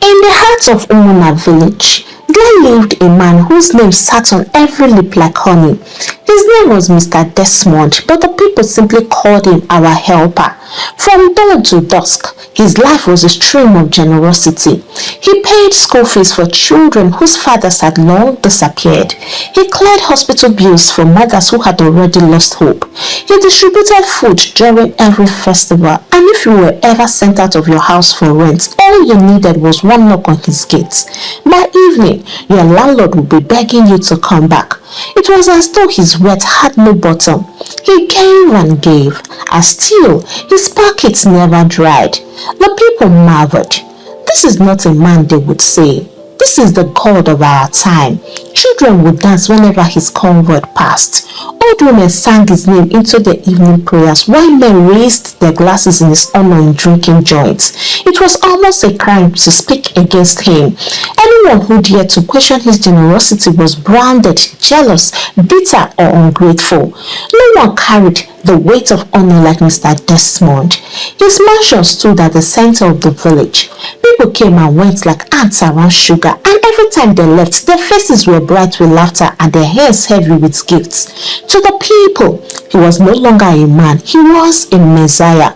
In the heart of Umuna village, there lived a man whose name sat on every lip like honey. His name was Mr. Desmond, but the people simply called him our helper. From dawn to dusk, his life was a stream of generosity. He paid school fees for children whose fathers had long disappeared. He cleared hospital bills for mothers who had already lost hope. He distributed food during every festival, and if you were ever sent out of your house for rent, all you needed was one knock on his gate. By evening, your landlord would be begging you to come back. It was as though his words had no bottom. He gave and gave, and still his pockets never dried. The people marveled. This is not a man, they would say. This is the God of our time. Children would dance whenever his convoy passed. Old women sang his name into their evening prayers, while men raised their glasses in his honor in drinking joints. It was almost a crime to speak against him. Anyone who dared to question his generosity was branded jealous, bitter, or ungrateful. No one carried the weight of honor like Mr. Desmond. His mansion stood at the center of the village. People came and went like ants around sugar, and every time they left, their faces were bright with laughter and their hands heavy with gifts. To the people, he was no longer a man, he was a Messiah.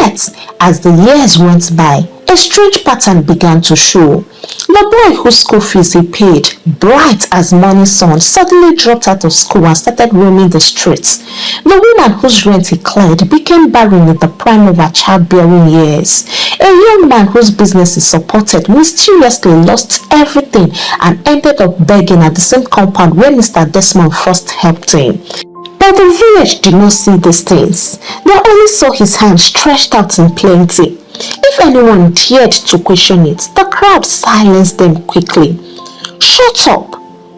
Yet, as the years went by, a strange pattern began to show. The boy whose school fees he paid, bright as morning sun, suddenly dropped out of school and started roaming the streets. The woman whose rent he cleared became barren in the prime of her childbearing years. A young man whose business he supported mysteriously lost everything and ended up begging at the same compound where Mr. Desmond first helped him. But the village did not see these things. They only saw his hand stretched out in plenty. If anyone dared to question it, the crowd silenced them quickly. Shut up!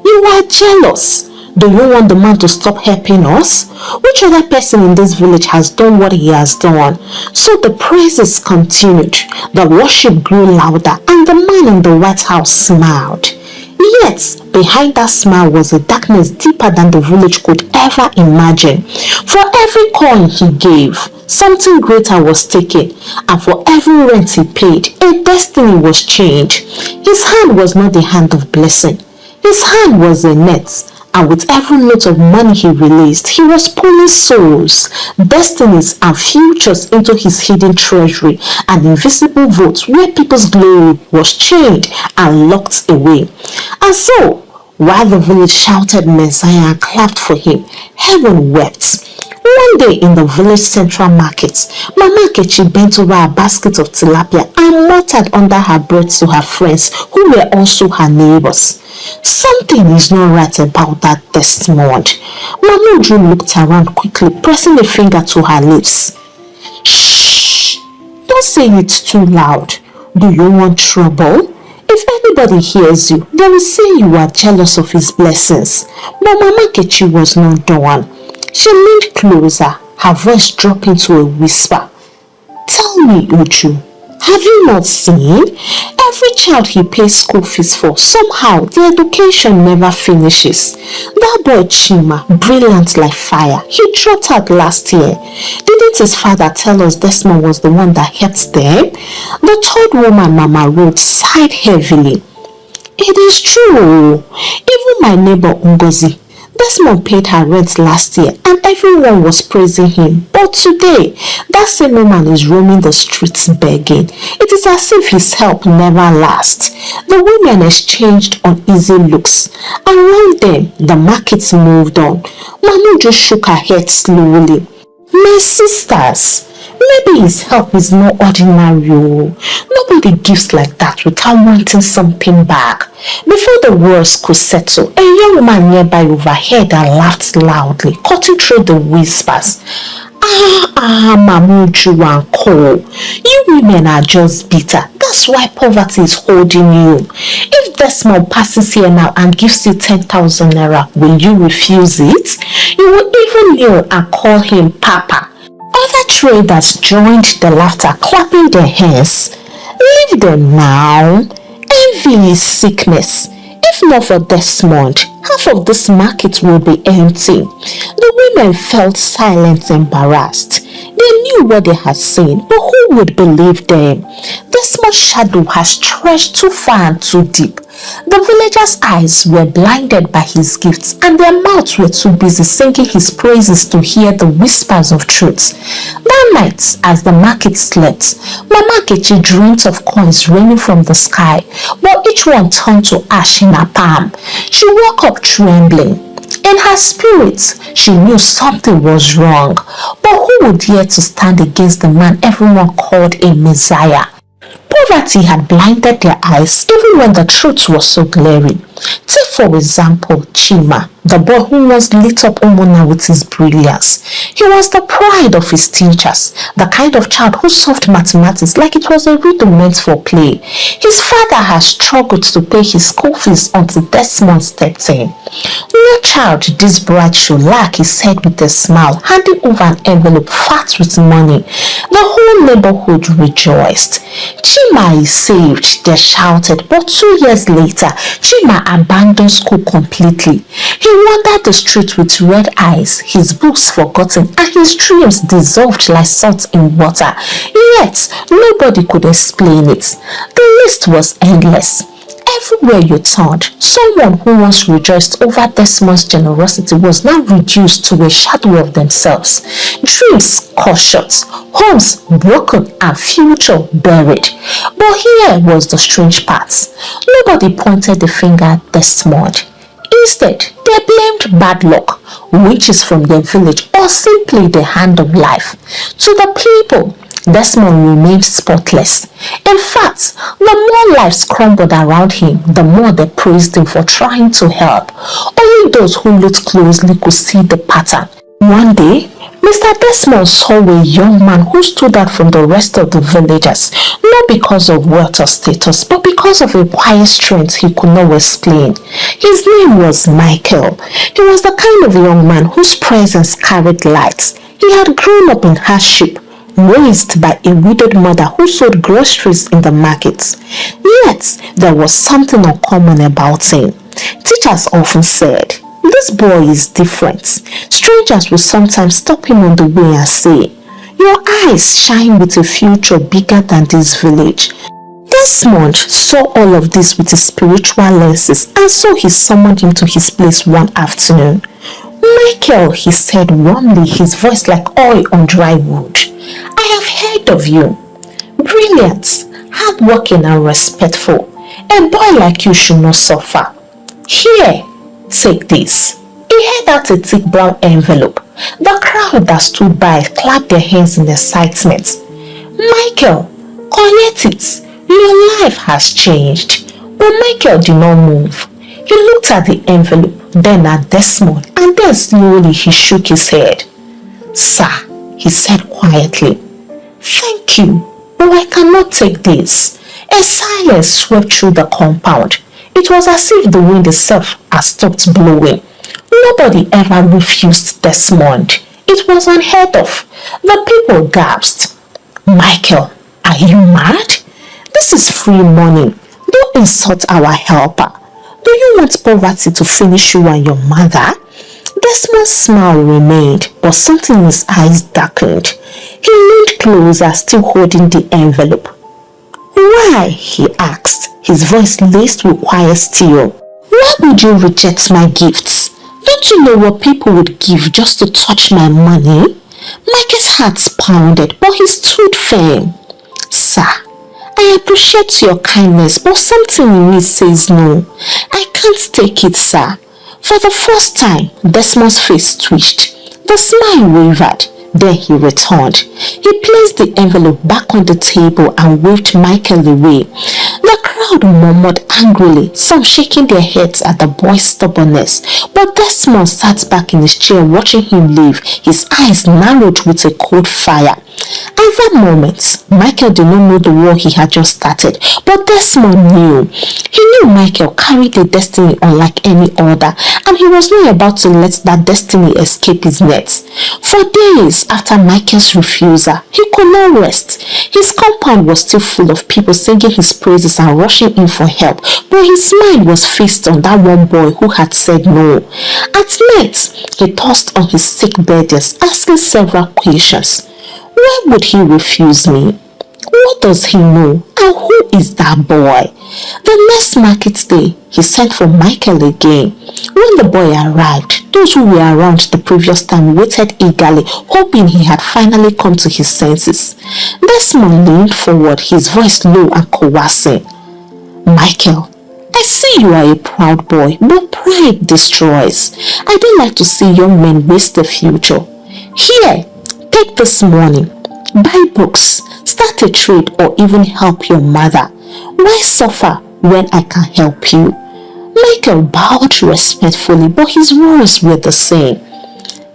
You are jealous. Do you want the man to stop helping us? Which other person in this village has done what he has done? So the praises continued. The worship grew louder, and the man in the White House smiled. Yet, behind that smile was a darkness deeper than the village could ever imagine. For every coin he gave, something greater was taken, and for every rent he paid, a destiny was changed. His hand was not the hand of blessing. His hand was a net, and with every note of money he released, he was pulling souls, destinies, and futures into his hidden treasury, an invisible vault where people's glory was chained and locked away. And so, while the village shouted Messiah and clapped for him, heaven wept. One day in the village central market, Mama Kechi bent over a basket of tilapia and muttered under her breath to her friends who were also her neighbors. Something is not right about that Desmond. Mama Uju looked around quickly, pressing a finger to her lips. Shh! Don't say it too loud. Do you want trouble? If anybody hears you, they will say you are jealous of his blessings. But Mama Kechi was not done. She leaned closer, her voice dropping to a whisper. Tell me, Uju, have you not seen? Every child he pays school fees for, somehow the education never finishes. That boy Chima, brilliant like fire, he dropped out last year. Didn't his father tell us Desmond was the one that helped them? The third woman, Mama Ruth, sighed heavily. It is true. Even my neighbor Ngozi, Desmond paid her rent last year and everyone was praising him. But today, that same woman is roaming the streets begging. It is as if his help never lasts. The women exchanged uneasy looks. Around them, the markets moved on. Manu just shook her head slowly. My sisters, maybe his help is not ordinary. Nobody gives like that without wanting something back. Before the worst could settle, a young man nearby overheard and laughed loudly, cutting through the whispers. Mamuju and Co. You women are just bitter. That's why poverty is holding you. If Desmond passes here now and gives you 10,000 naira, will you refuse it? You will even kneel and call him Papa. Other traders joined the laughter, clapping their hands. Leave them now. Envy is sickness. If If not for Desmond, half of this market will be empty. The women felt silent and embarrassed. They knew what they had seen, but who would believe them? Desmond's shadow had stretched too far and too deep. The villagers' eyes were blinded by his gifts, and their mouths were too busy singing his praises to hear the whispers of truth. That night, as the market slept, Mama Nkechi dreamt of coins raining from the sky, but each one turned to ash in her palm. She woke up trembling. In her spirit, she knew something was wrong, but who would dare to stand against the man everyone called a Messiah? Poverty had blinded their eyes even when the truth was so glaring. Take for example Chima, the boy who once lit up Omona with his brilliance. He was the pride of his teachers, the kind of child who solved mathematics like it was a riddle meant for play. His father had struggled to pay his school fees until Desmond stepped in. "No child this bright should lack," he said with a smile, handing over an envelope fat with money. The whole neighborhood rejoiced. "Chima is saved," they shouted, but 2 years later, Chima abandoned school completely. He wandered the street with red eyes, his books forgotten, and his dreams dissolved like salt in water. Yet, nobody could explain it. The list was endless. Everywhere you turned, someone who once rejoiced over Desmond's generosity was now reduced to a shadow of themselves. Dreams cut short, homes broken, and future buried. But here was the strange part. Nobody pointed the finger at Desmond. Instead, they blamed bad luck, witches from their village, or simply the hand of life. To the people, Desmond remained spotless. In fact, the more lives crumbled around him, the more they praised him for trying to help. Only those who looked closely could see the pattern. One day, Mr. Desmond saw a young man who stood out from the rest of the villagers, not because of wealth or status, but because of a quiet strength he could not explain. His name was Michael. He was the kind of young man whose presence carried light. He had grown up in hardship, raised by a widowed mother who sold groceries in the markets. Yet, there was something uncommon about him. Teachers often said, "This boy is different." Strangers would sometimes stop him on the way and say, "Your eyes shine with a future bigger than this village." Desmond saw all of this with his spiritual lenses, and so he summoned him to his place one afternoon. "Michael," he said warmly, his voice like oil on dry wood, "I have heard of you. Brilliant, hardworking and respectful. A boy like you should not suffer. Here, take this." He held out a thick brown envelope. The crowd that stood by clapped their hands in excitement. "Michael, collect it. Your life has changed." But Michael did not move. He looked at the envelope, then at Desmond, and then slowly he shook his head. "Sir," he said quietly, "thank you, but I cannot take this." A silence swept through the compound. It was as if the wind itself had stopped blowing. Nobody ever refused Desmond. It was unheard of. The people gasped. "Michael, are you mad? This is free money. Don't insult our helper. Do you want poverty to finish you and your mother?" Desmond's smile remained, but something in his eyes darkened. He leaned closer, still holding the envelope. "Why?" he asked, his voice laced with quiet steel. "Why would you reject my gifts? Don't you know what people would give just to touch my money?" Michael's heart pounded, but he stood firm. "Sir, I appreciate your kindness, but something in me says no. I can't take it, sir." For the first time, Desmond's face twitched. The smile wavered. Then he returned. He placed the envelope back on the table and waved Michael away. The crowd murmured angrily, some shaking their heads at the boy's stubbornness. But Desmond sat back in his chair watching him leave, his eyes narrowed with a cold fire. At that moment, Michael did not know the war he had just started, but Desmond knew. He knew Michael carried a destiny unlike any other, and he was not about to let that destiny escape his net. For days after Michael's refusal, he could not rest. His compound was still full of people singing his praises and rushing rushing in for help, but his mind was fixed on that one boy who had said no. At night, he tossed on his sick bed, asking several questions. Why would he refuse me? What does he know? And who is that boy? The next market day, he sent for Michael again. When the boy arrived, those who were around the previous time waited eagerly, hoping he had finally come to his senses. Desmond leaned forward, his voice low and coercing. Michael, I see you are a proud boy, but pride destroys. I don't like to see young men waste the future. Here, take this money. Buy books, start a trade, or even help your mother. Why suffer when I can help you? Michael bowed respectfully, but his words were the same.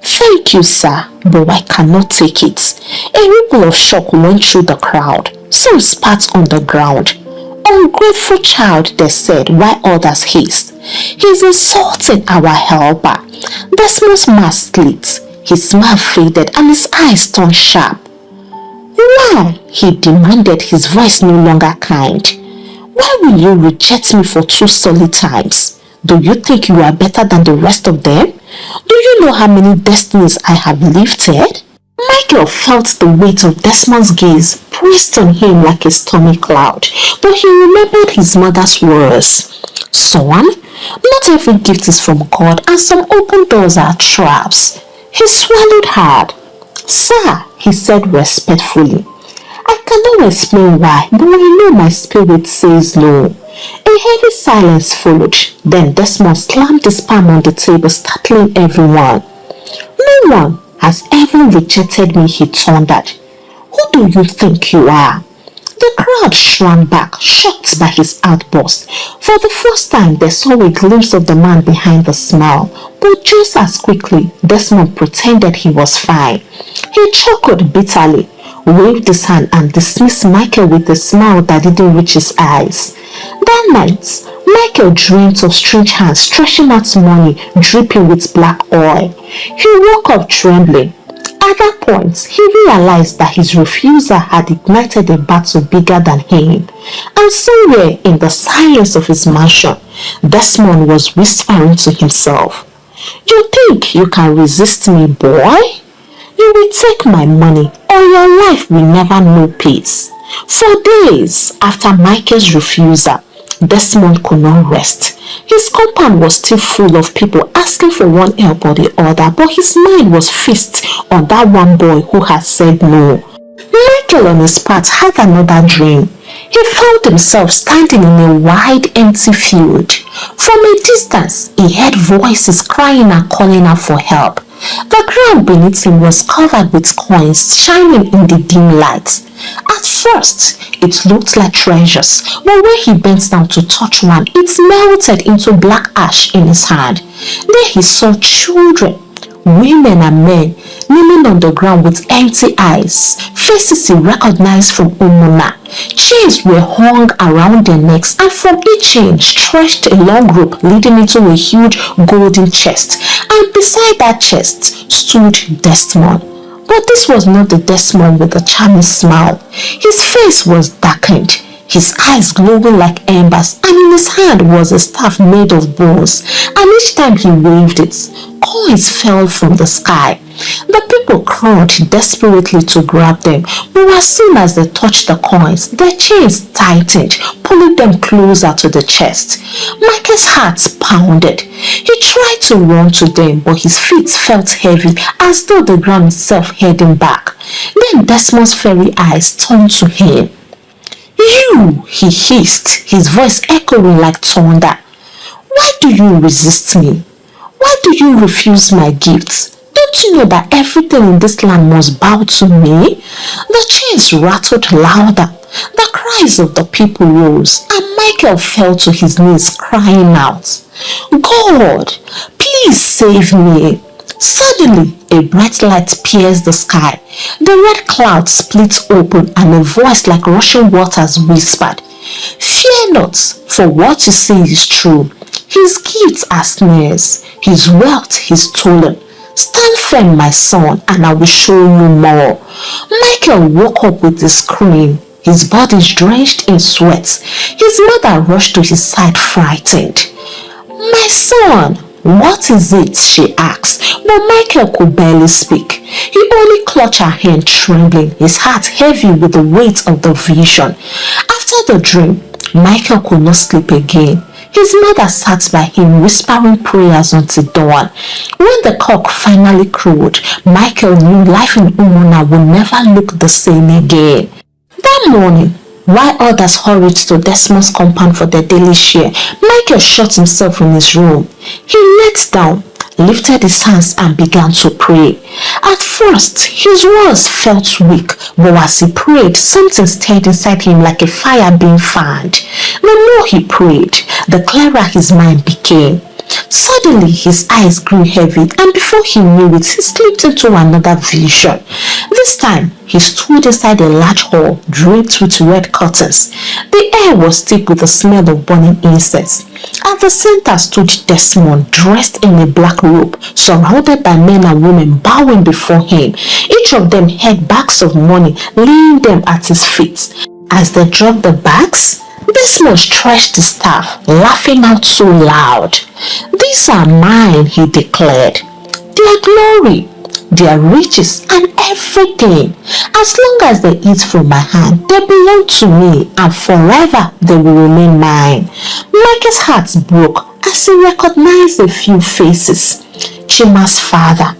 Thank you, sir, but I cannot take it. A ripple of shock went through the crowd. Some spat on the ground. Ungrateful child, they said, while others hissed. He's insulting our helper. Desmond's mask lit. His smile faded and his eyes turned sharp. Why? He demanded, his voice no longer kind. Why will you reject me for 2 solid times? Do you think you are better than the rest of them? Do you know how many destinies I have lifted? Michael felt the weight of Desmond's gaze pressed on him like a stormy cloud, but he remembered his mother's words. Son, not every gift is from God, and some open doors are traps. He swallowed hard. Sir, he said respectfully, I cannot explain why, but I know my spirit says no. A heavy silence followed. Then Desmond slammed his palm on the table, startling everyone. No one has ever rejected me, he thundered. Who do you think you are? The crowd shrank back, shocked by his outburst. For the first time, they saw a glimpse of the man behind the smile, but just as quickly, Desmond pretended he was fine. He chuckled bitterly, waved his hand and dismissed Michael with a smile that didn't reach his eyes. That night, Michael dreamt of strange hands stretching out money dripping with black oil. He woke up trembling. At that point, he realized that his refuser had ignited a battle bigger than him. And somewhere in the silence of his mansion, Desmond was whispering to himself, You think you can resist me, boy? You will take my money or your life will never know peace. For days after Michael's refusal, Desmond could not rest. His compound was still full of people asking for one help or the other, but his mind was fixed on that one boy who had said no. Michael on his part had another dream. He found himself standing in a wide empty field. From a distance, he heard voices crying and calling out for help. The ground beneath him was covered with coins shining in the dim light. At first, it looked like treasures, but when he bent down to touch one, it melted into black ash in his hand. Then he saw children, women and men kneeling on the ground with empty eyes, faces he recognized from Umuna. Chains were hung around their necks, and from each chain stretched a long rope leading into a huge golden chest, and beside that chest stood Desmond. But this was not the Desmond with the charming smile. His face was darkened, his eyes glowing like embers, and in his hand was a staff made of bones, and each time he waved it, coins fell from the sky. The people crawled desperately to grab them, but as soon as they touched the coins, their chains tightened, pulling them closer to the chest. Michael's heart pounded. He tried to run to them, but his feet felt heavy, as though the ground itself held him back. Then Desmond's fairy eyes turned to him. You, he hissed, his voice echoing like thunder. Why do you resist me? Why do you refuse my gifts? Don't you know that everything in this land must bow to me? The chains rattled louder. The cries of the people rose, and Michael fell to his knees crying out, God, please save me. Suddenly, a bright light pierced the sky. The red cloud split open, and a voice like rushing waters whispered, Fear not, for what you say is true. His gifts are snares, his wealth is stolen. Stand firm, my son, and I will show you more. Michael woke up with a scream. his body drenched in sweat. His mother rushed to his side frightened. "My son, what is it?" she asked, but Michael could barely speak. He only clutched her hand trembling, his heart heavy with the weight of the vision. After the dream, Michael could not sleep again. His mother sat by him whispering prayers until dawn. When the cock finally crowed, Michael knew life in Umona would never look the same again. That morning, while others hurried to Desmond's compound for their daily share, Michael shut himself in his room. He knelt down, lifted his hands and began to pray. At first, his words felt weak, but as he prayed, something stirred inside him like a fire being fanned. The more he prayed, the clearer his mind became. Suddenly, his eyes grew heavy, and before he knew it, he slipped into another vision. This time, he stood inside a large hall draped with red curtains. The air was thick with the smell of burning incense. At the center stood Desmond, dressed in a black robe, surrounded by men and women bowing before him. Each of them held bags of money, laying them at his feet. As they dropped the bags, Desmond stretched his staff, laughing out so loud. "These are mine," he declared. "Their glory, their riches, and everything. As long as they eat from my hand, they belong to me, and forever they will remain mine." Michael's heart broke as he recognized a few faces. Chima's father,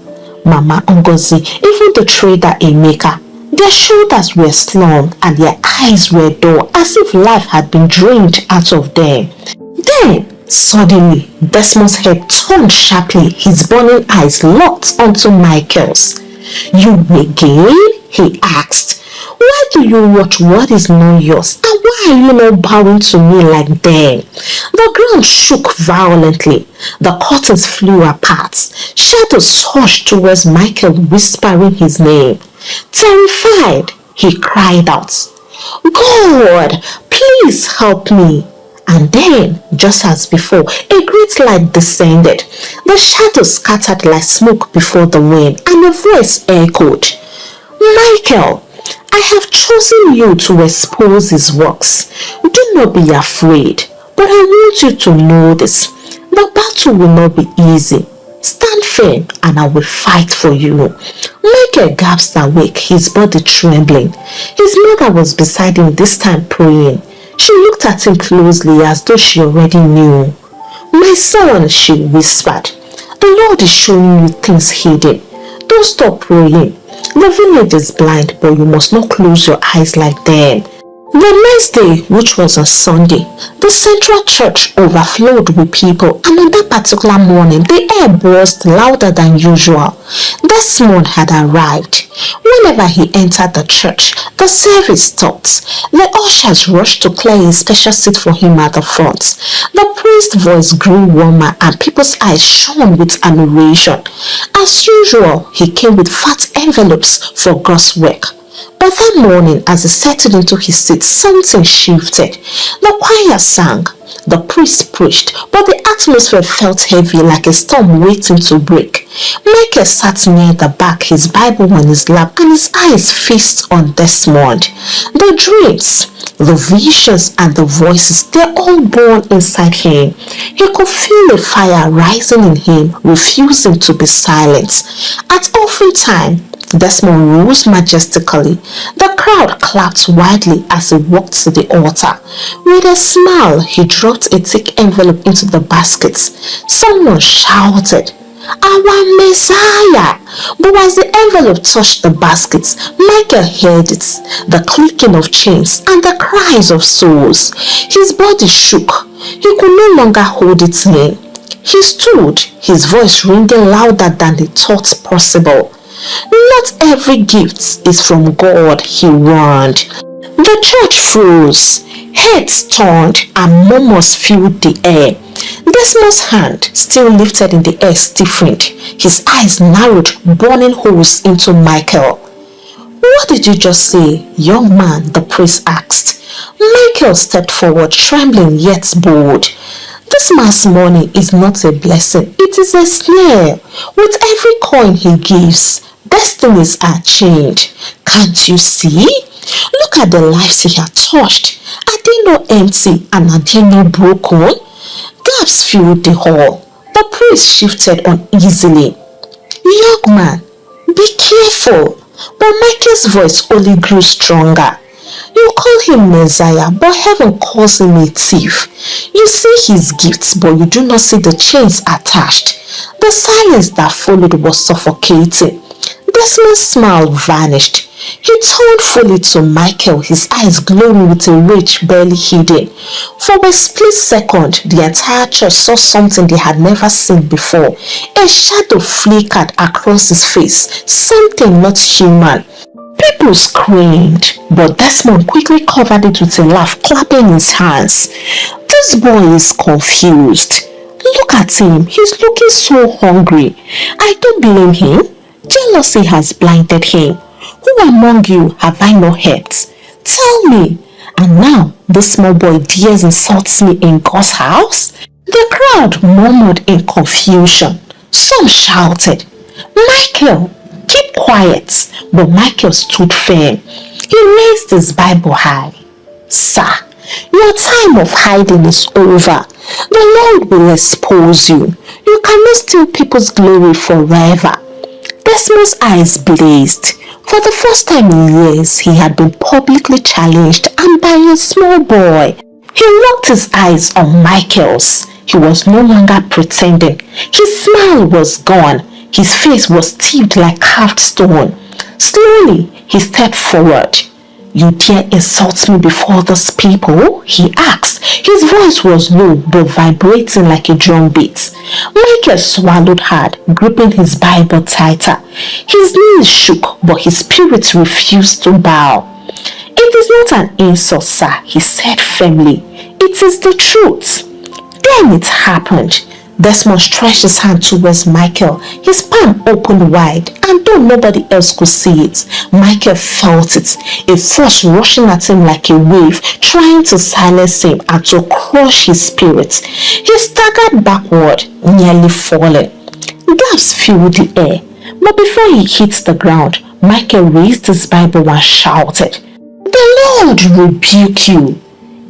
Mama Ngozi, even the trader Emeka. Their shoulders were slumped and their eyes were dull, as if life had been drained out of them. Then, suddenly, Desmond's head turned sharply, his burning eyes locked onto Michael's. "You again?" he asked. "Why do you watch what is not yours, and why are you not bowing to me like them?" The ground shook violently. The curtains flew apart. Shadows hushed towards Michael, whispering his name. Terrified, he cried out, "God, please help me." And then, just as before, a great light descended. The shadows scattered like smoke before the wind, and a voice echoed, "Michael, I have chosen you to expose his works. Do not be afraid, but I want you to know this. The battle will not be easy. Stand firm and I will fight for you." Michael gasped awake, his body trembling. His mother was beside him this time praying. She looked at him closely as though she already knew. "My son," she whispered, "the Lord is showing you things hidden. Don't stop praying. The village is blind, but you must not close your eyes like them." The next day, which was a Sunday, the central church overflowed with people, and on that particular morning, the air buzzed louder than usual. Desmond had arrived. Whenever he entered the church, the service stopped. The ushers rushed to clear a special seat for him at the front. The priest's voice grew warmer, and people's eyes shone with admiration. As usual, he came with fat envelopes for God's work. But that morning, as he settled into his seat, something shifted. The choir sang, the priest preached, but the atmosphere felt heavy, like a storm waiting to break. Michael sat near the back, his Bible on his lap, and his eyes fixed on Desmond. The dreams, the visions, and the voices, they're all born inside him. He could feel a fire rising in him, refusing to be silent. At offering time, Desmond rose majestically. The crowd clapped wildly as he walked to the altar. With a smile, he dropped a thick envelope into the basket. Someone shouted, "Our Messiah!" But as the envelope touched the basket, Michael heard it, the clicking of chains and the cries of souls. His body shook. He could no longer hold it in. He stood, his voice ringing louder than he thought possible. "Not every gift is from God," he warned. The church froze, heads turned, and murmurs filled the air. Desmond's hand, still lifted in the air, stiffened. His eyes narrowed, burning holes into Michael. "What did you just say, young man?" the priest asked. Michael stepped forward, trembling yet bold. "This man's money is not a blessing, it is a snare. With every coin he gives, destinies are changed. Can't you see? Look at the lives he had touched. Are they not empty and are they not broken? Gaps filled the hall. The priest shifted uneasily. Young man, be careful. But Michael's voice only grew stronger. You call him Messiah, but heaven calls him a thief. You see his gifts, but you do not see the chains attached. The silence that followed was suffocating. Desmond's smile vanished. He turned fully to Michael, his eyes glowing with a rage barely hidden. For a split second, the entire church saw something they had never seen before. A shadow flickered across his face, something not human. People screamed, but Desmond quickly covered it with a laugh, clapping his hands. This boy is confused. Look at him, he's looking so hungry. I don't blame him. Jealousy has blinded him. Who among you have I not hurt? Tell me. And now the small boy dares insult me in God's house? The crowd murmured in confusion. Some shouted, Michael, keep quiet. But Michael stood firm. He raised his Bible high. Sir, your time of hiding is over. The Lord will expose you. You cannot steal people's glory forever. Desmond's eyes blazed. For the first time in years, he had been publicly challenged, and by a small boy. He locked his eyes on Michael's. He was no longer pretending. His smile was gone. His face was tipped like carved stone. Slowly, he stepped forward. You dare insult me before these people? He asked. His voice was low but vibrating like a drum beat. Michael swallowed hard, gripping his Bible tighter. His knees shook, but his spirit refused to bow. It is not an insult, sir, he said firmly. It is the truth. Then it happened. Desmond stretched his hand towards Michael. His palm opened wide, and though nobody else could see it, Michael felt it, a force rushing at him like a wave, trying to silence him and to crush his spirit. He staggered backward, nearly falling. Gasps filled the air, but before he hit the ground, Michael raised his Bible and shouted, "The Lord rebuke you!"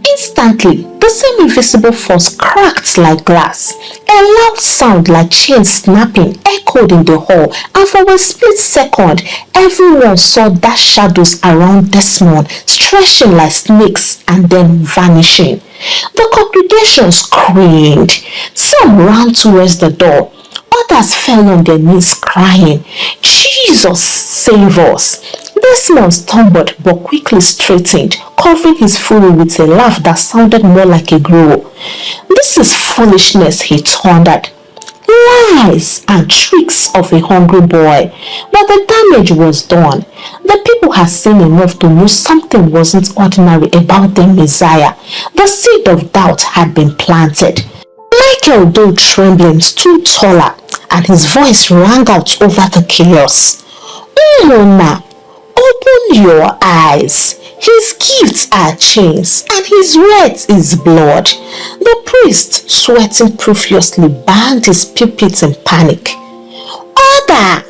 Instantly, the same invisible force cracked like glass. A loud sound like chains snapping echoed in the hall, and for a split second, everyone saw dark shadows around Desmond stretching like snakes and then vanishing. The congregation screamed. Some ran towards the door. Others fell on their knees crying, "Jesus, save us!" Desmond stumbled but quickly straightened, covering his fury with a laugh that sounded more like a growl. "This is foolishness," he thundered. "Lies and tricks of a hungry boy." But the damage was done. The people had seen enough to know something wasn't ordinary about the Messiah. The seed of doubt had been planted. Michael, though trembling, stood taller, and his voice rang out over the chaos. "Umona, open your eyes. His gifts are chains, and his words is blood." The priest, sweating profusely, banged his pulpit in panic. "Order!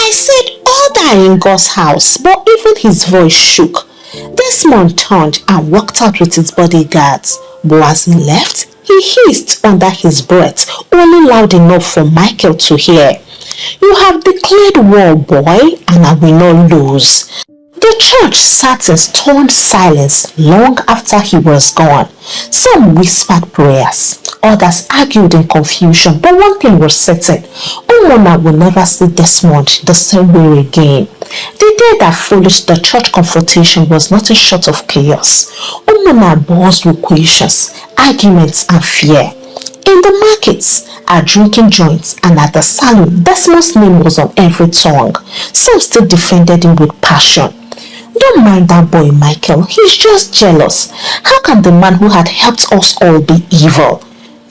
I said order in God's house," but even his voice shook. Desmond turned and walked out with his bodyguards, but as he left, he hissed under his breath, only loud enough for Michael to hear. "You have declared war, boy, and I will not lose." The church sat in stunned silence long after he was gone. Some whispered prayers, others argued in confusion, but one thing was certain: Umona will never see Desmond the same way again. The day that followed the church confrontation was nothing short of chaos. Umona buzzed with questions, arguments, and fear. In the markets, at drinking joints, and at the saloon, Desmond's name was on every tongue. Some still defended him with passion. "Don't mind that boy, Michael. He's just jealous. How can the man who had helped us all be evil?"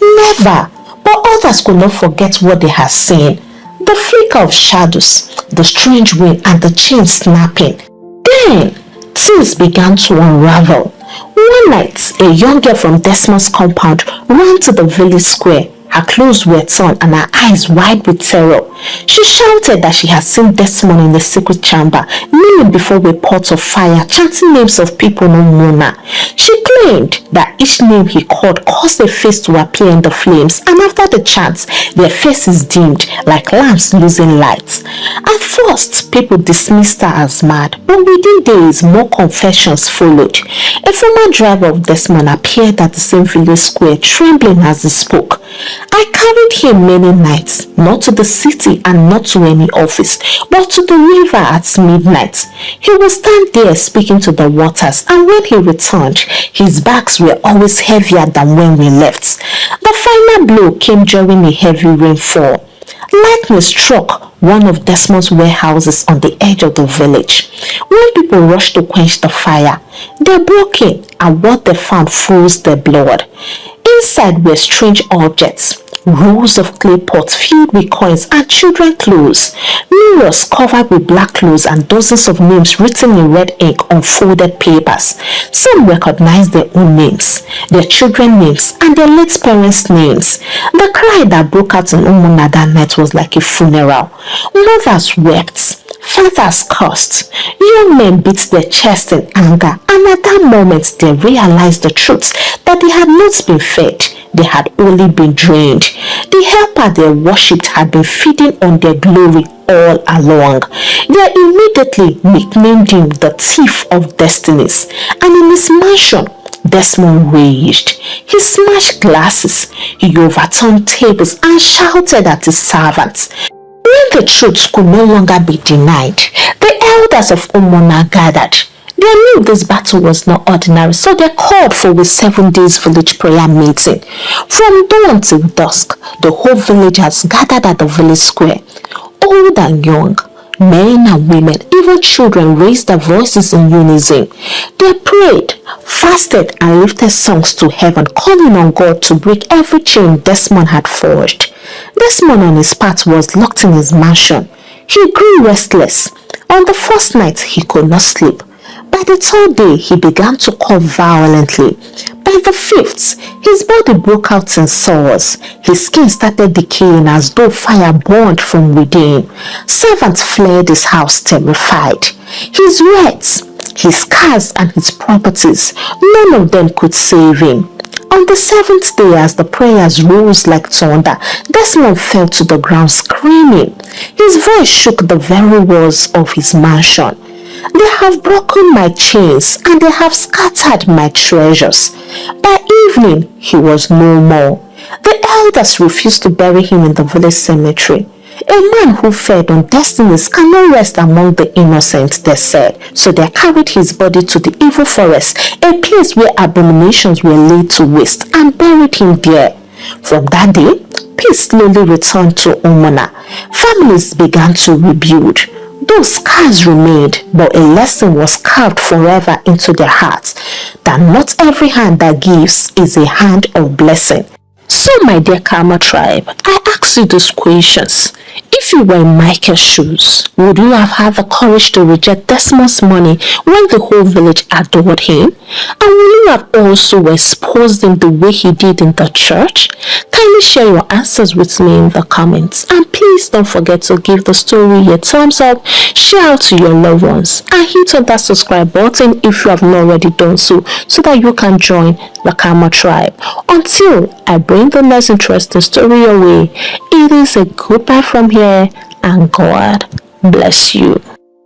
Never. But others could not forget what they had seen. The flicker of shadows, the strange wind, and the chain snapping. Then, things began to unravel. One night, a young girl from Desmond's compound ran to the village square. Her clothes were torn and her eyes wide with terror. She shouted that she had seen Desmond in the secret chamber, kneeling before a pot of fire, chanting names of people no Mona. She claimed that each name he called caused a face to appear in the flames, and after the chants, their faces dimmed like lamps losing light. At first, people dismissed her as mad, but within days, more confessions followed. A former driver of Desmond appeared at the same village square, trembling as he spoke. I carried him many nights, not to the city and not to any office, but to the river at midnight. He would stand there speaking to the waters, and when he returned, his bags were always heavier than when we left. The final blow came during a heavy rainfall. Lightning struck one of Desmond's warehouses on the edge of the village. When people rushed to quench the fire, they broke in, and what they found froze their blood. Inside were strange objects, rows of clay pots filled with coins and children's clothes, mirrors covered with black clothes, and dozens of names written in red ink on folded papers. Some recognized their own names, their children's names, and their late parents' names. The cry that broke out in Umuna that night was like a funeral. Mothers wept. Fathers cursed. Young men beat their chests in anger, and at that moment they realized the truth, that they had not been fed, they had only been drained. The helper they worshipped had been feeding on their glory all along. They immediately nicknamed him the thief of destinies, and in his mansion, Desmond raged. He smashed glasses, he overturned tables, and shouted at his servants. When the truth could no longer be denied, the elders of Umona gathered. They knew this battle was not ordinary, so they called for a 7-day village prayer meeting. From dawn till dusk, the whole villagers gathered at the village square. Old and young, men and women, even children raised their voices in unison. They prayed, fasted, and lifted songs to heaven, calling on God to break every chain Desmond had forged. Desmond on his part was locked in his mansion. He grew restless. On the first night, he could not sleep. By the third day, he began to cough violently. By the fifth, his body broke out in sores. His skin started decaying as though fire burned from within. Servants fled his house terrified. His rights, his cars, and his properties, none of them could save him. On the 7th day, as the prayers rose like thunder, Desmond fell to the ground screaming. His voice shook the very walls of his mansion. They have broken my chains and they have scattered my treasures. By evening, he was no more. The elders refused to bury him in the village cemetery. A man who fed on destinies cannot rest among the innocent, they said. So they carried his body to the evil forest, a place where abominations were laid to waste, and buried him there. From that day, peace slowly returned to Umona. Families began to rebuild. Those scars remained, but a lesson was carved forever into their hearts, that not every hand that gives is a hand of blessing. So, my dear Karma tribe, I ask you these questions. If you were in Michael's shoes, would you have had the courage to reject Desmond's money when the whole village adored him? And will you have also exposed him the way he did in the church? Kindly share your answers with me in the comments. And please don't forget to give the story a thumbs up, share out to your loved ones, and hit on that subscribe button if you have not already done so that you can join the Karma tribe. Until I bring the next interesting story your way, it is a goodbye from here, and God bless you.